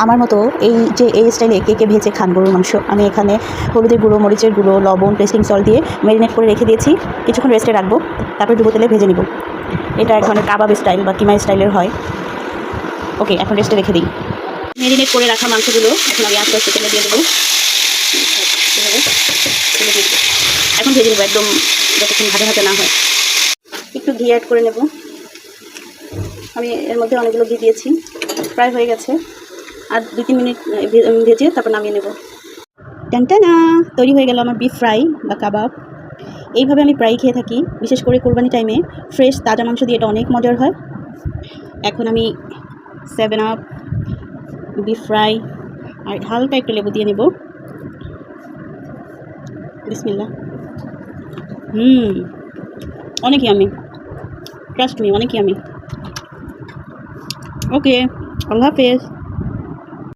আমার মতো এই স্টাইলে কে কে ভেজে খান গরুর মাংস। আমি এখানে হলুদের গুঁড়ো, মরিচের গুঁড়ো, লবণ, টেস্টিং সল্ট দিয়ে ম্যারিনেট করে রেখে দিয়েছি। কিছুক্ষণ রেস্টে রাখবো, তারপর ডুবো তেলে ভেজে নিব। এটা এক ধরনের কাবাব স্টাইল বা কিমা স্টাইলের হয়। ওকে, এখন রেস্টে রেখে দিই। ম্যারিনেট করে রাখা মাংসগুলো এখন আমি আস্তে আস্তে তেলে দিয়ে দেবো। তেলে দিয়ে দেবো, এখন ভেজে নেবো একদম যতক্ষণ ভাজা ভাজা না হয়। একটু ঘি অ্যাড করে নেব। আমি এর মধ্যে অনেকগুলো ঘি দিয়েছি, প্রায় হয়ে গেছে। আর 2-3 মিনিট ভেজে তারপর নামিয়ে নেব। টানটানা, তৈরি হয়ে গেল আমার বিফ ফ্রাই বা কাবাব। এইভাবে আমি প্রায় খেয়ে থাকি, বিশেষ করে কোরবানি টাইমে ফ্রেশ তাজা মাংস দিয়ে এটা অনেক মজার হয়। এখন আমি 7 আপ, বিফ ফ্রাই আর হালকা একটু লেবু দিয়ে নেব। বিসমিল্লাহ। অনেকই আমি, ট্রাস্ট মি, অনেকই আমি। ওকে, আল্লাহ হাফেজ।